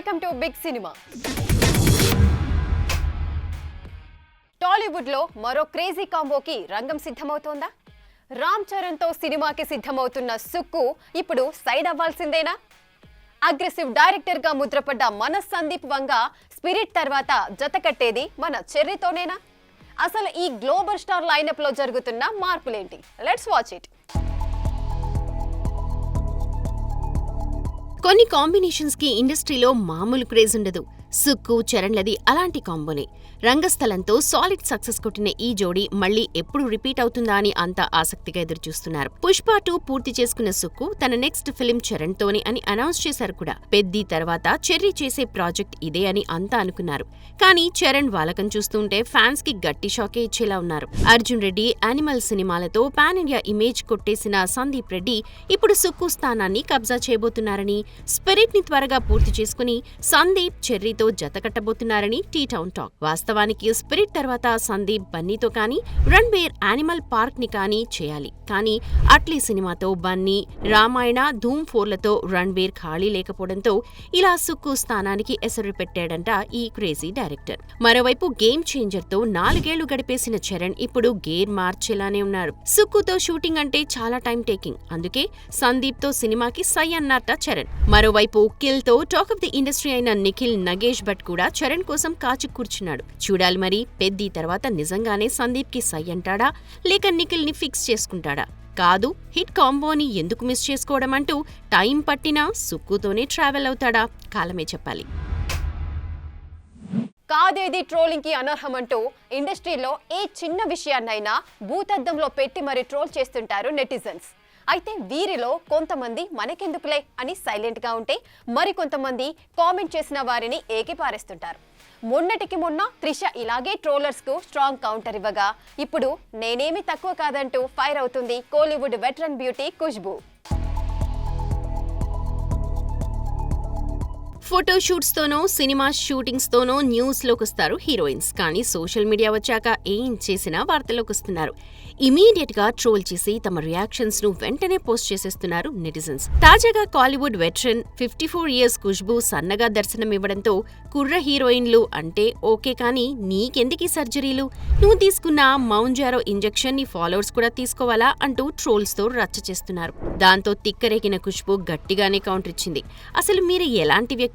Welcome to big cinema. Tollywood లో మరో crazy కాంబోకి రంగం సిద్ధమవుతోందా? రామ్ చరణ్ తో సినిమాకి సిద్ధమవుతున్న సుక్కు ఇప్పుడు సైడ్ అవ్వాల్సిందేనా? అగ్రెసివ్ డైరెక్టర్ గా ముద్రపడ్డ మన సందీప్ వంగ స్పిరిట్ తర్వాత జత కట్టేది మన చెర్రీతోనేనా? అసలు ఈ గ్లోబల్ స్టార్ లైనప్ లో జరుగుతున్న మార్పులేంటి? Let's watch it. కొన్ని కాంబినేషన్స్ కి ఇండస్ట్రీలో మామూలు క్రేజ్ ఉండదు. సుక్కు చరణ్లది అలాంటి కాంబోనే. రంగస్థలంతో సాలిడ్ సక్సెస్ కొట్టిన ఈ జోడీ మళ్లీ ఎప్పుడు రిపీట్ అవుతుందా అని అంతా ఆసక్తిగా ఎదురుచూస్తున్నారు. పుష్ప 2 పూర్తి చేసుకున్న సుక్కు తన నెక్స్ట్ ఫిల్మ్ చరణ్ తోనే అని అనౌన్స్ చేశారు కూడా. పెద్ది తర్వాత చెర్రీ చేసే ప్రాజెక్ట్ ఇదే అని అంతా అనుకున్నారు. కానీ చరణ్ వాలకం చూస్తుంటే ఫ్యాన్స్ కి గట్టి షాకే ఇచ్చేలా ఉన్నారు. అర్జున్ రెడ్డి, యానిమల్ సినిమాలతో పాన్ ఇండియా ఇమేజ్ కొట్టేసిన సందీప్ రెడ్డి ఇప్పుడు సుక్కు స్థానాన్ని కబ్జా చేయబోతున్నారని, స్పిరిట్ ని త్వరగా పూర్తి చేసుకుని సందీప్ చెర్రీతో జత కట్టబోతున్నారని టీ టౌన్ టాక్. వాస్తవానికి స్పిరిట్ తర్వాత సందీప్ బన్నీతో కానీ, రణ్బీర్ యానిమల్ పార్క్ ని కానీ చేయాలి. కానీ అట్లీ సినిమాతో బన్నీ, రామాయణ, ధూమ్ 4లతో రణ్బీర్ ఖాళీ లేకపోవడంతో ఇలా సుక్కు స్థానానికి ఎసరు పెట్టాడంట ఈ క్రేజీ డైరెక్టర్. మరోవైపు గేమ్ చేంజర్ తో 4 ఏళ్లు గడిపేసిన చరణ్ ఇప్పుడు గేర్ మార్చేలానే ఉన్నారు. సుక్కుతో షూటింగ్ అంటే చాలా టైం టేకింగ్. అందుకే సందీప్ తో సినిమాకి సై అన్నారట చరణ్. మరోవైపు కిల్ తో టాక్ ఆఫ్ ది ఇండస్ట్రీ అయిన నిఖిల్ నగేష్ భట్ కూడా చరణ్ కోసం కాచి కూర్చున్నాడు. చూడాలి మరి పెద్ది తర్వాత నిజంగానే సందీప్ కి సై అంటాడా, లేక నిఖిల్ ని ఫిక్స్ చేసుకుంటాడా? కాదు, హిట్ కాంబోని ఎందుకు మిస్ చేసుకోవడం అంటూ టైం పట్టినా సుక్కుతోనే ట్రావెల్ అవుతాడా? కాలమే చెప్పాలి. కాదేది ట్రోలింగ్ కి అనర్హమంటూ ఇండస్ట్రీలో ఏ చిన్న విషయాన్నైనా భూతద్దంలో పెట్టి మరి ట్రోల్ చేస్తుంటారు నెటిజన్స్. అయితే వీరిలో కొంతమంది మనకెందుకులే అని సైలెంట్ గా ఉంటే, మరికొంతమంది కామెంట్ చేసిన వారిని ఏకిపారేస్తుంటారు. మొన్నటికి మొన్న త్రిష ఇలాగే ట్రోలర్స్ కు స్ట్రాంగ్ కౌంటర్ ఇవ్వగా, ఇప్పుడు నేనేమి తక్కువ కాదంటూ ఫైర్ అవుతుంది Kollywood veteran beauty Khushbu. Photoshoots తోనో, సినిమా షూటింగ్స్ తోనో న్యూస్ లోకొస్తారు హీరోయిన్స్. కానీ సోషల్ మీడియా వచ్చాక ఏం చేసినా వార్తలోకి వస్తున్నారు. ఇమీడియట్ గా ట్రోల్ చేసి తమ రియాక్షన్స్ ను వెంటనే పోస్ట్ చేసేస్తున్నారు నెటిజన్స్. తాజాగా కాలీవుడ్ వెటరన్ 54 ఇయర్స్ ఖుష్బూ సన్నగా దర్శనమివ్వడంతో కుర్ర హీరోయిన్లు అంటే ఓకే కానీ నీకెందుకీ సర్జరీలు, నువ్వు తీసుకున్న మౌంజారో ఇంజెక్షన్ ని ఫాలోవర్స్ కూడా తీసుకోవాలా అంటూ ట్రోల్స్ తో రచ్చ చేస్తున్నారు. దాంతో తిక్కరేగిన ఖుష్బూ గట్టిగానే కౌంటర్ ఇచ్చింది. అసలు మీరు ఎలాంటి వ్యక్తులు?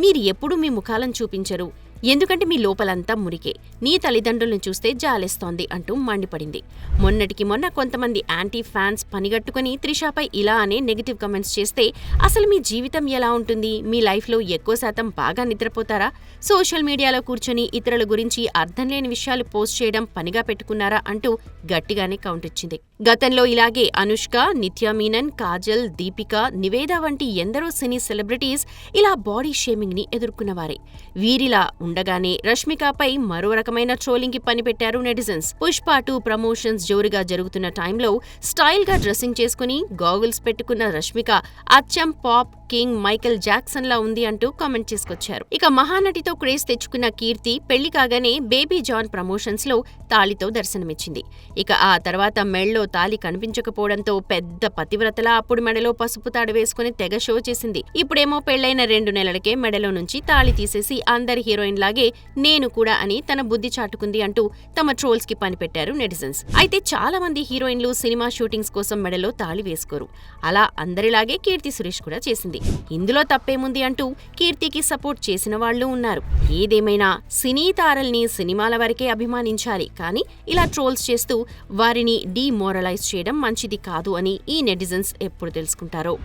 మీరు ఎప్పుడూ మీ ముఖాలను చూపించరు, ఎందుకంటే మీ లోపలంతా మురికే. నీ తల్లిదండ్రులను చూస్తే జాలేస్తోంది అంటూ మండిపడింది. మొన్నటికి మొన్న కొంతమంది యాంటీ ఫ్యాన్స్ పనిగట్టుకుని త్రిషపై ఇలా అనే నెగిటివ్ కమెంట్స్ చేస్తే అసలు మీ జీవితం ఎలా ఉంటుంది? మీ లైఫ్లో ఎక్కువ శాతం బాగా నిద్రపోతారా? సోషల్ మీడియాలో కూర్చొని ఇతరుల గురించి అర్థం లేని విషయాలు పోస్ట్ చేయడం పనిగా పెట్టుకున్నారా అంటూ గట్టిగానే కౌంటర్ ఇచ్చింది. గతంలో ఇలాగే అనుష్క, నిత్యా మీనన్, కాజల్, దీపిక, నివేద వంటి ఎందరో సినీ సెలబ్రిటీస్ ఇలా బాడీ షేమింగ్ ని ఎదుర్కొన్నవారే. వీరిలా ఉండగానే రష్మికపై మరో రకమైన ట్రోలింగ్ కి పనిపెట్టారు నెటిజన్స్. పుష్ప 2 ప్రమోషన్స్ జోరుగా జరుగుతున్న టైంలో స్టైల్ గా డ్రెస్సింగ్ చేసుకుని గాగుల్స్ పెట్టుకున్న రష్మిక అచ్చం పాప్ కింగ్ మైకేల్ జాక్సన్ లా ఉంది అంటూ కామెంట్ చేసుకొచ్చారు. ఇక మహానటితో క్రేజ్ తెచ్చుకున్న కీర్తి పెళ్లి కాగానే బేబీ జాన్ ప్రమోషన్స్ లో తాళితో దర్శనమిచ్చింది. ఇక ఆ తర్వాత మెళ్ళో తాళి కనిపించకపోవడంతో పెద్ద పతివ్రతలా అప్పుడు మెడలో పసుపు తాడు వేసుకుని తెగ షో చేసింది. ఇప్పుడేమో పెళ్లైన 2 నెలలకే మెడలో నుంచి తాళి తీసేసి అందరి హీరోయిన్ లాగే నేను కూడా అని తన బుద్ధి చాటుకుంది అంటూ తమ ట్రోల్స్ కి పనిపెట్టారు నెటిజన్స్. అయితే చాలా మంది హీరోయిన్లు సినిమా షూటింగ్స్ కోసం మెడలో తాళి వేసుకోరు. అలా అందరిలాగే కీర్తి సురేష్ కూడా చేసింది. ఇందులో తప్పేముంది అంటూ కీర్తికి సపోర్ట్ చేసిన వాళ్లు ఉన్నారు. ఏదేమైనా సినీ తారల్ని సినిమాల వరకే అభిమానించాలి, కానీ ఇలా ట్రోల్స్ చేస్తూ వారిని డీమోరలైజ్ చేయడం మంచిది కాదు అని ఈ నెటిజన్స్ ఎప్పుడు తెలుసుకుంటారో.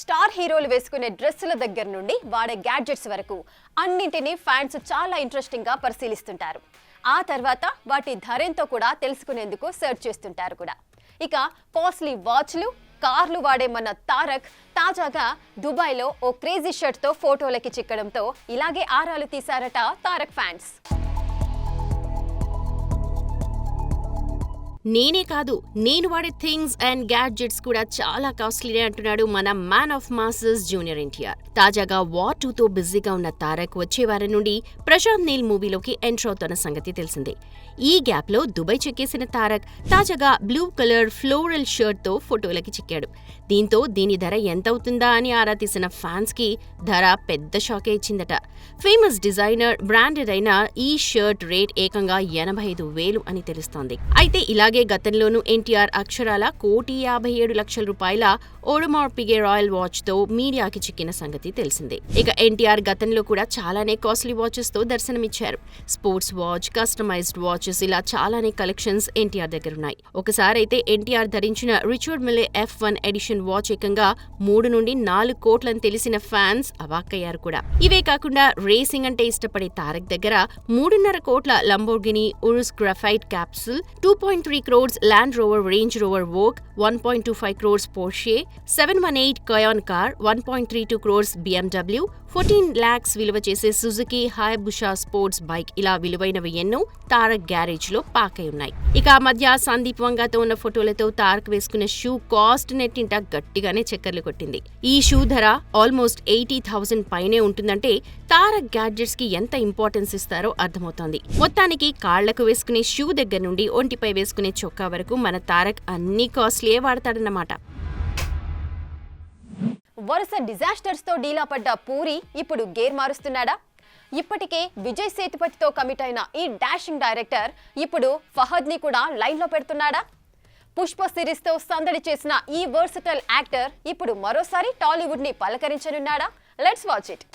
స్టార్ హీరోలు వేసుకునే డ్రెస్సుల దగ్గర నుండి వాడే గ్యాడ్జెట్స్ వరకు అన్నింటినీ ఫ్యాన్స్ చాలా ఇంట్రెస్టింగ్ గా పరిశీలిస్తుంటారు. ఆ తర్వాత వాటి ధరేంతో కూడా తెలుసుకునేందుకు సెర్చ్ చేస్తుంటారు కూడా. ఇక కాస్ట్లీ వాచ్లు, కార్లు వాడే మన తారక్ తాజాగా దుబాయ్లో ఓ క్రేజీ షర్ట్ తో ఫోటోలకి చిక్కడంతో ఇలాగే ఆరాలు తీశారట తారక్ ఫ్యాన్స్. నేనే కాదు, నేను వాడే థింగ్స్ అండ్ గ్యాడ్జెట్స్ కూడా చాలా కాస్ట్లీనే అంటున్నాడు మన man of masses junior NTR. తాజాగా వార్ 2తో బిజీగా ఉన్న తారక్ వచ్చే వారం నుండి ప్రశాంత్ నీల్ మూవీలోకి ఎంటర్ అవుతున్న సంగతి తెలిసిందే. ఈ గ్యాప్ లో దుబాయ్ చెక్కేసిన తారక్ తాజాగా బ్లూ కలర్ ఫ్లోరల్ షర్ట్ తో ఫోటోలకి చిక్కాడు. దీంతో దీని ధర ఎంతవుతుందా అని ఆరా తీసిన ఫ్యాన్స్ కి ధర పెద్ద షాకే ఇచ్చిందట. ఫేమస్ డిజైనర్ బ్రాండెడ్ అయిన ఈ షర్ట్ రేట్ ఏకంగా 85,000 అని తెలుస్తోంది. అయితే ఇలాగే గతంలోనూ ఎన్టీఆర్ అక్షరాల 1,57,00,000 రూపాయల ఓడమార్ పిగే రాయల్ వాచ్ తో మీడియాకి చిక్కిన సంగతి తెలిసిందే. ఇక ఎన్టీఆర్ గతంలో కూడా చాలానే కాస్ట్లీ వాచెస్ తో దర్శనమిచ్చారు. స్పోర్ట్స్ వాచ్, కస్టమైజ్డ్ వాచెస్ ఇలా చాలానే కలెక్షన్స్ ఎన్టీఆర్ దగ్గరున్నాయి. ఒకసారి అయితే ఎన్టీఆర్ ధరించిన Richard Mille F1 edition watch ఏకంగా 3 నుండి 4 కోట్లని తెలిసిన ఫ్యాన్స్ అవాక్కయ్యారు కూడా. ఇవే కాకుండా రేసింగ్ అంటే ఇష్టపడే తారక్ దగ్గర 3.5 కోట్ల Lamborghini Urus graphite capsule, 2.3 crores land rover range rover vogue, 1.25 crores Porsche, 718 Cayman car, 1.32 crores BMW, 14 lakhs విలువ చేసే సుజుకి హయబుషా స్పోర్ట్స్ బైక్ ఇలా విలువైనవి ఎన్నో తారక్ గ్యారేజ్ లో పాకై ఉన్నాయి. ఇక ఆ మధ్య సందీప్ వంగాతో ఉన్న ఫోటోలతో తారక్ వేసుకున్న షూ కాస్ట్ నెట్టింట గట్టిగానే చక్కర్లు కొట్టింది. ఈ షూ ధర ఆల్మోస్ట్ 80,000 పైనే ఉంటుందంటే తారక్ గ్యాడ్జెట్స్ కి ఎంత ఇంపార్టెన్స్ ఇస్తారో అర్థమవుతోంది. మొత్తానికి కాళ్లకు వేసుకునే షూ దగ్గర నుండి ఒంటిపై వేసుకునే చొక్కా వరకు మన తారక్ అన్ని కాస్ట్లీయే వాడతాడన్నమాట. వరుస డిజాస్టర్స్ తో డీలా పడ్డ పూరి ఇప్పుడు గేర్ మారుస్తున్నాడా? ఇప్పటికే విజయ్ సేతుపతితో కమిట్ అయిన ఈ డాషింగ్ డైరెక్టర్ ఇప్పుడు ఫహద్ ని కూడా లైన్ లో పెడుతున్నాడా? పుష్ప సిరీస్ తో సందడి చేసిన ఈ వర్సటైల్ యాక్టర్ ఇప్పుడు మరోసారి టాలీవుడ్ ని పలకరించనున్నాడా? Let's watch it.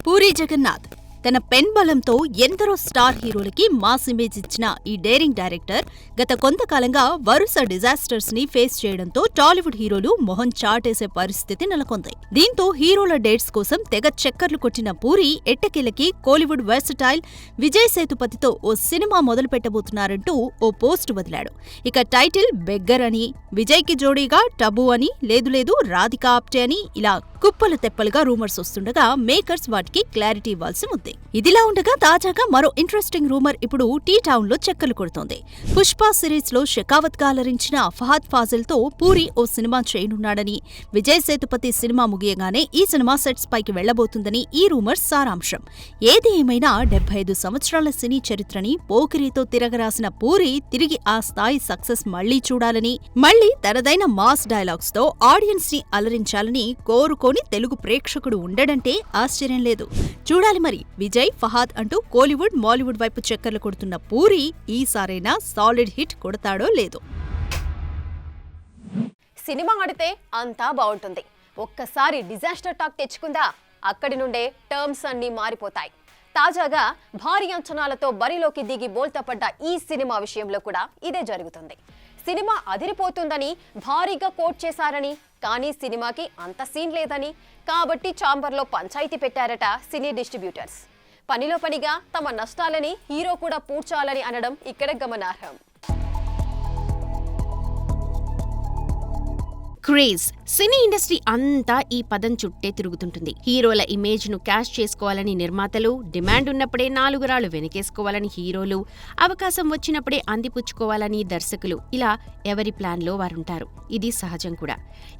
Puri Jagannadh తన పెన్ బలంతో ఎందరో స్టార్ హీరోలకి మాస్ ఇమేజ్ ఇచ్చిన ఈ డేరింగ్ డైరెక్టర్ గత కొంతకాలంగా వరుస డిజాస్టర్స్ ని ఫేస్ చేయడంతో టాలీవుడ్ హీరోలు మొహం చాటేసే పరిస్థితి నెలకొంది. దీంతో హీరోల డేట్స్ కోసం తెగ చక్కర్లు కొట్టిన పూరి ఎట్టకేలకి కోలీవుడ్ వర్సటైల్ విజయ్ సేతుపతితో ఓ సినిమా మొదలు పెట్టబోతున్నారంటూ ఓ పోస్ట్ వదిలాడు. ఇక టైటిల్ బెగ్గర్ అని, విజయ్ కి జోడీగా టబు అని, లేదు రాధికా ఆప్టే అని ఇలా కుప్పలు తెప్పలుగా రూమర్స్ వస్తుండగా మేకర్స్ వాటికి క్లారిటీ ఇవ్వాల్సి ఉంది. ఇదిలా ఉండగా తాజాగా మరో ఇంట్రెస్టింగ్ రూమర్ ఇప్పుడు టీ టౌన్ లో చెక్కలు కొడుతోంది. పుష్ప సిరీస్ లో షెకావత్ గా అలరించిన ఫహద్ ఫాజిల్ తో పూరి ఓ సినిమా చేయనున్నాడని, విజయ్ సేతుపతి సినిమా ముగియగానే ఈ సినిమా సెట్స్ పైకి వెళ్లబోతుందని ఈ రూమర్స్ సారాంశం. ఏది ఏమైనా 75 సంవత్సరాల సినీ చరిత్రని పోకిరితో తిరగరాసిన పూరి తిరిగి ఆ స్థాయి సక్సెస్ మళ్లీ చూడాలని, మళ్లీ తనదైన మాస్ డైలాగ్స్ తో ఆడియన్స్ ని అలరించాలని కోరుకోని తెలుగు ప్రేక్షకుడు ఉండడంటే ఆశ్చర్యం లేదు. చూడాలి మరి విజయ్, ఫహద్ అంటూ కోలీవుడ్, మాలీవుడ్ వైపు చక్కర్లు కొడుతున్న పూరి ఈసారైనా సాలిడ్ హిట్ కొడతాడో లేదో. సినిమా ఆడితే అంతా బాగుంటుంది, ఒక్కసారి డిజాస్టర్ టాక్ తెచ్చుకుందా అక్కడి నుండే టర్మ్స్ అన్నీ మారిపోతాయి. తాజాగా భారీ అంచనాలతో బరిలోకి దిగి బోల్తా పడ్డ ఈ సినిమా విషయంలో కూడా ఇదే జరుగుతుంది. సినిమా అదిరిపోతుందని భారీగా కోట్ చేశారని, కానీ సినిమాకి అంత సీన్ లేదని, కాబట్టి ఛాంబర్లో పంచాయతీ పెట్టారట సినీ డిస్ట్రిబ్యూటర్స్. పనిలో పనిగా తమ నష్టాలని హీరో కూడా పూడ్చాలని అనడం ఇక్కడ గమనార్హం. క్రేజ్ సినీ ఇండస్ట్రీ అంతా ఈ పదం చుట్టే తిరుగుతుంటుంది. హీరోల ఇమేజ్ ను క్యాష్ చేసుకోవాలని నిర్మాతలు, డిమాండ్ ఉన్నప్పుడే 4 రాళ్లు వెనకేసుకోవాలని హీరోలు, అవకాశం వచ్చినప్పుడే అందిపుచ్చుకోవాలని దర్శకులు, ఇలా ఎవరి ప్లాన్లో వారుంటారు. ఇది సహజం కూడా.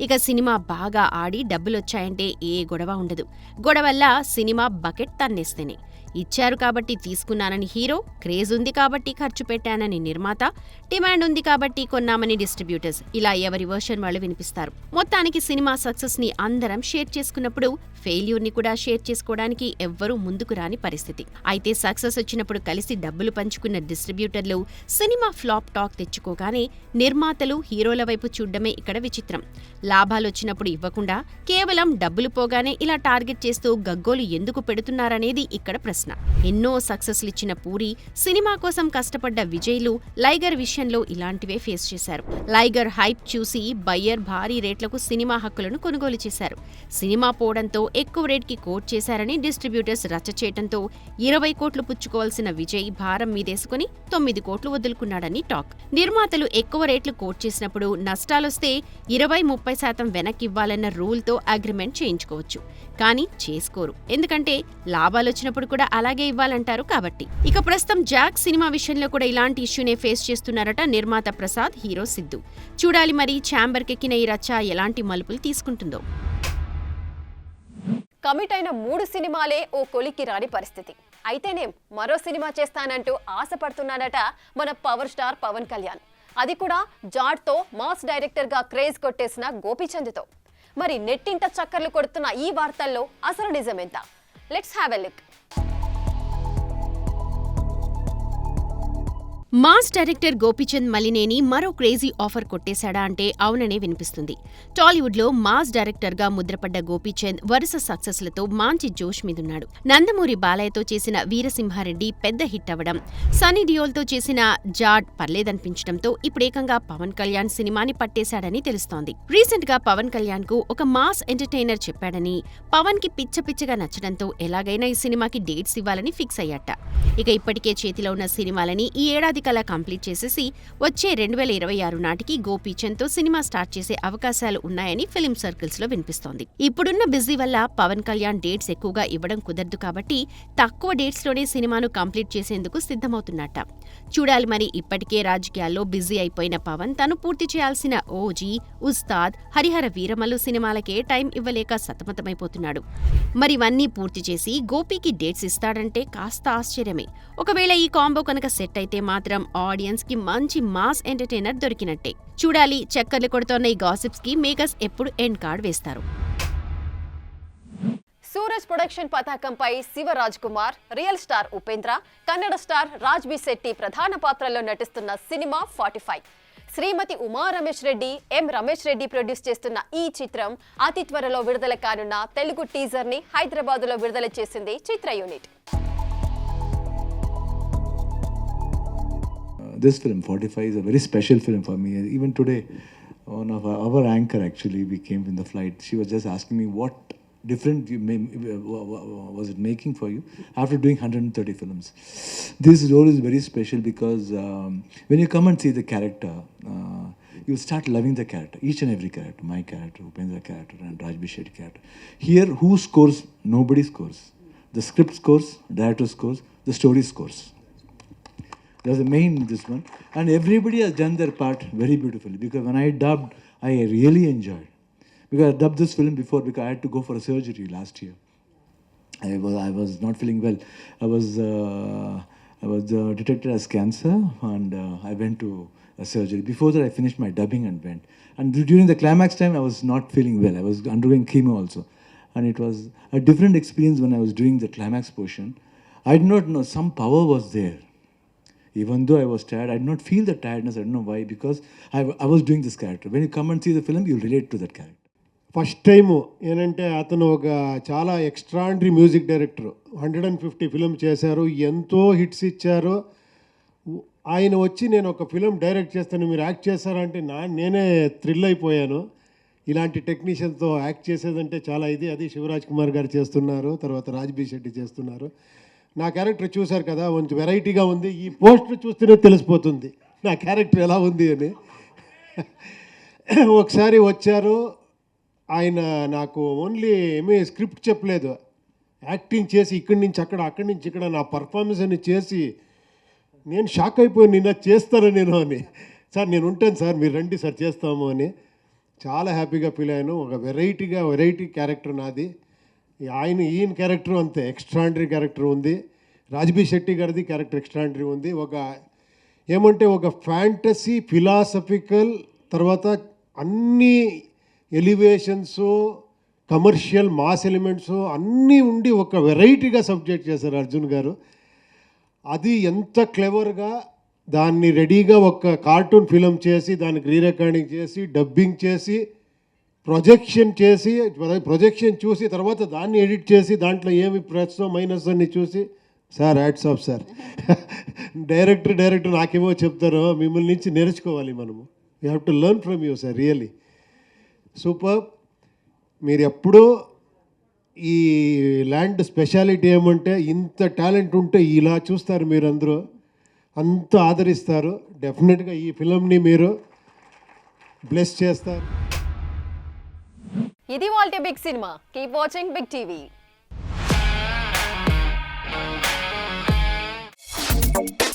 ఇక సినిమా బాగా ఆడి డబ్బులొచ్చాయంటే ఏ గొడవ ఉండదు. గొడవల్లా సినిమా బకెట్ తన్నేస్తేనే. ఇచ్చారు కాబట్టి తీసుకున్నానని హీరో, క్రేజ్ ఉంది కాబట్టి ఖర్చు పెట్టానని నిర్మాత, డిమాండ్ ఉంది కాబట్టి కొన్నామని డిస్ట్రిబ్యూటర్స్, ఇలా ఎవరి వర్షన్ వాళ్ళు వినిపిస్తారు. మొత్తానికి సినిమా సక్సెస్ ని అందరం షేర్ చేసుకున్నప్పుడు ఫెయిల్యూర్ ని కూడా షేర్ చేసుకోవడానికి ఎవ్వరూ ముందుకు రాని పరిస్థితి. అయితే సక్సెస్ వచ్చినప్పుడు కలిసి డబ్బులు పంచుకున్న డిస్ట్రిబ్యూటర్లు సినిమా ఫ్లాప్ టాక్ తెచ్చుకోగానే నిర్మాతలు హీరోల వైపు చూడ్డమే ఇక్కడ విచిత్రం. లాభాలొచ్చినప్పుడు ఇవ్వకుండా కేవలం డబ్బులు పోగానే ఇలా టార్గెట్ చేస్తూ గగ్గోలు ఎందుకు పెడుతున్నారనేది ఇక్కడ ప్రశ్న. ఎన్నో సక్సెస్లు ఇచ్చిన పూరి, సినిమా కోసం కష్టపడ్డ విజయ్లు లైగర్ విషయంలో ఇలాంటివే ఫేస్ చేశారు. లైగర్ హైప్ చూసి బయ్యర్ భారీ రేట్లకు సినిమా హక్కులను కొనుగోలు చేశారు. సినిమా పోవడంతో ఎక్కువ రేట్కి కోట్ చేశారని డిస్ట్రిబ్యూటర్స్ రచ్చ చేయడంతో 20 కోట్లు పుచ్చుకోవాల్సిన విజయ్ భారం మీదేసుకుని 9 కోట్లు వదులుకున్నాడని టాక్. నిర్మాతలు ఎక్కువ రేట్లు కోట్ చేసినప్పుడు నష్టాలొస్తే 20-30% వెనక్కివ్వాలన్న రూల్తో అగ్రిమెంట్ చేయించుకోవచ్చు. కానీ చేసుకోరు. ఎందుకంటే లాభాలొచ్చినప్పుడు కూడా అలాగే ఇవ్వాలంటారు కాబట్టి. ఇక ప్రస్తుతం జాక్ సినిమా విషయంలో కూడా ఇలాంటి ఇష్యూనే ఫేస్ చేస్తున్నారట నిర్మాత ప్రసాద్, హీరో సిద్ధు. చూడాలి మరి ఛాంబర్కెక్కిన ఈ రచ్చ ఎలాంటి మలుపులు తీసుకుంటుందో. కమిట్ అయిన 3 సినిమాలే ఓ కొలికి రాని పరిస్థితి. అయితేనేం మరో సినిమా చేస్తానంటూ ఆశపడుతున్నాడట మన పవర్ స్టార్ పవన్ కళ్యాణ్. అది కూడా జాడ్తో మాస్ డైరెక్టర్గా క్రేజ్ కొట్టేసిన గోపీచంద్తో. మరి నెట్టింట చక్కర్లు కొడుతున్న ఈ వార్తల్లో అసలు నిజమెంత? Let's have a look. Mass director Gopichand Malineni మరో క్రేజీ ఆఫర్ కొట్టేశాడా అంటే అవుననే వినిపిస్తుంది. టాలీవుడ్లో మాస్ డైరెక్టర్గా ముద్రపడ్డ గోపీచంద్ వరుస సక్సెస్లతో మంచి జోష్ మీదున్నాడు. నందమూరి బాలయ్యతో చేసిన వీరసింహారెడ్డి పెద్ద హిట్ అవ్వడం, సన్నీ డియోల్తో చేసిన జాడ్ పర్లేదనిపించడంతో ఇప్పుడేకంగా పవన్ కళ్యాణ్ సినిమాని పట్టేశాడని తెలుస్తోంది. రీసెంట్ గా పవన్ కళ్యాణ్ కు ఒక మాస్ ఎంటర్టైనర్ చెప్పాడని, పవన్ కి పిచ్చగా నచ్చడంతో ఎలాగైనా ఈ సినిమాకి డేట్స్ ఇవ్వాలని ఫిక్స్ అయ్యాట. ఇక ఇప్పటికే చేతిలో ఉన్న సినిమాలని ఈ ఏడాది కల్లా కంప్లీట్ చేసేసి వచ్చే 2026 నాటికి గోపీచంద్తో సినిమా స్టార్ట్ చేసే అవకాశాలు ఉన్నాయని ఫిల్మ్ సర్కిల్స్ లో వినిపిస్తోంది. ఇప్పుడున్న బిజీ వల్ల పవన్ కళ్యాణ్ డేట్స్ ఎక్కువగా ఇవ్వడం కుదరదు కాబట్టి తక్కువ డేట్స్ లోనే సినిమాను కంప్లీట్ చేసేందుకు సిద్ధమవుతున్నట్ట. చూడాలి మరి. ఇప్పటికే రాజకీయాల్లో బిజీ అయిపోయిన పవన్ తను పూర్తి చేయాల్సిన ఓజీ, ఉస్తాద్, హరిహర వీరమల్లు సినిమాలకే టైం ఇవ్వలేక సతమతమైపోతున్నాడు. మరి ఇవన్నీ పూర్తి చేసి గోపీకి డేట్స్ ఇస్తాడంటే కాస్త ఆశ్చర్యమే. ఒకవేళ ఈ కాంబో కనుక సెట్ అయితే మాత్రం ఆడియన్స్ కి మంచి మాస్ ఎంటర్టైనర్ దొరికినట్టే. చూడాలి చక్కర్లు కొడుతోన్న ఈ గాసిప్స్ కి మేకర్స్ ఎప్పుడు ఎండ్ కార్డ్ వేస్తారు. సూరజ్ ప్రొడక్షన్ పతాకంపై Shivaraj Kumar, real star Upendra, Kannada star Raj B Shetty ప్రధాన పాత్రల్లో నటిస్తున్న సినిమా 45. శ్రీమతి ఉమా రమేష్ రెడ్డి, ఎం రమేష్ రెడ్డి ప్రొడ్యూస్ చేస్తున్న ఈ చిత్రం అతి త్వరలో విడుదల కానున్న తెలుగు టీజర్ ని హైదరాబాద్లో విడుదల చేసింది చిత్ర unit. This film 45 is a very special film for me. Even today, one of our anchor actually, we came in the flight. She was just asking me what different was it making for you after doing 130 films. This role is very special because when you come and see the character, you start loving the character, each and every character, my character, Upendra character, and Rajbhi Shetty character. Here, who scores? Nobody scores. The script scores, director scores, the story scores. That's the main this one, and everybody has done their part very beautifully. Because when I dubbed, I really enjoyed. Because I dubbed this film before because I had to go for a surgery last year. I was not feeling well. I was detected as cancer, and I went to a surgery. Before that, I finished my dubbing and went. And during the climax time, I was not feeling well. I was undergoing chemo also, and it was a different experience when I was doing the climax portion. I did not know some power was there. Even though I was tired, I did not feel the tiredness. I don't know why, because I was doing this character. When you come and see the film, you'll relate to that character. First time ఏంటంటే అతను ఒక చాలా extraordinary music director. 150 film చేశారు, ఎంతో hits ఇచ్చారు. ఆయన వచ్చి నేను ఒక ఫిలిం డైరెక్ట్ చేస్తాను, మీరు యాక్ట్ చేస్తారంటే నేనే థ్రిల్ అయిపోయాను. ఇలాంటి టెక్నీషియన్తో యాక్ట్ చేసేదంటే చాలా ఇది. అది శివరాజ్ కుమార్ గారు చేస్తున్నారు, తర్వాత రాజ్బీ శెట్టి చేస్తున్నారు. నా క్యారెక్టర్ చూశారు కదా, కొంచెం వెరైటీగా ఉంది. ఈ పోస్టర్ చూస్తేనే తెలిసిపోతుంది నా క్యారెక్టర్ ఎలా ఉంది అని. ఒకసారి వచ్చారు ఆయన, నాకు ఓన్లీ ఏమీ స్క్రిప్ట్ చెప్పలేదు, యాక్టింగ్ చేసి ఇక్కడి నుంచి అక్కడ, అక్కడి నుంచి ఇక్కడ నా పర్ఫార్మెన్స్ అని చేసి నేను షాక్ అయిపోయాను. నిన్న చేస్తాను నేను అని. సార్ నేను ఉంటాను సార్, మీరు రండి సార్ చేస్తాము అని. చాలా హ్యాపీగా ఫీల్ అయ్యాను. ఒక వెరైటీ క్యారెక్టర్ నాది. ఈయన క్యారెక్టర్ అంతే ఎక్స్ట్రాండరీ క్యారెక్టర్ ఉంది. రాజ్బీ శెట్టి గారిది క్యారెక్టర్ ఎక్స్ట్రాండరీ ఉంది. ఒక ఫ్యాంటసీ, ఫిలాసఫికల్, తర్వాత అన్ని ఎలివేషన్స్, కమర్షియల్, మాస్ ఎలిమెంట్స్ అన్నీ ఉండి ఒక వెరైటీగా సబ్జెక్ట్ చేశారు అర్జున్ గారు. అది ఎంత క్లెవర్గా దాన్ని రెడీగా ఒక కార్టూన్ ఫిలిం చేసి, దానికి రీరికార్డింగ్ చేసి, డబ్బింగ్ చేసి, ప్రొజెక్షన్ చూసి, తర్వాత దాన్ని ఎడిట్ చేసి, దాంట్లో ఏమి ప్లస్ మైనస్ అన్ని చూసి, sir hats off sir. Director నాకేమో చెప్తారో, మిమ్మల్ని నుంచి నేర్చుకోవాలి మనము. We have to learn from you sir, really super. మీరు ఎప్పుడూ ఈ ల్యాండ్ స్పెషాలిటీ ఏమంటే, ఇంత టాలెంట్ ఉంటే ఇలా చూస్తారు మీరందరూ, అంత ఆదరిస్తారు. డెఫినెట్గా ఈ ఫిలింని మీరు బ్లెస్ చేస్తారు. ఇది వాల్టే big cinema. Keep watching big TV. తెలుసుకుందాం.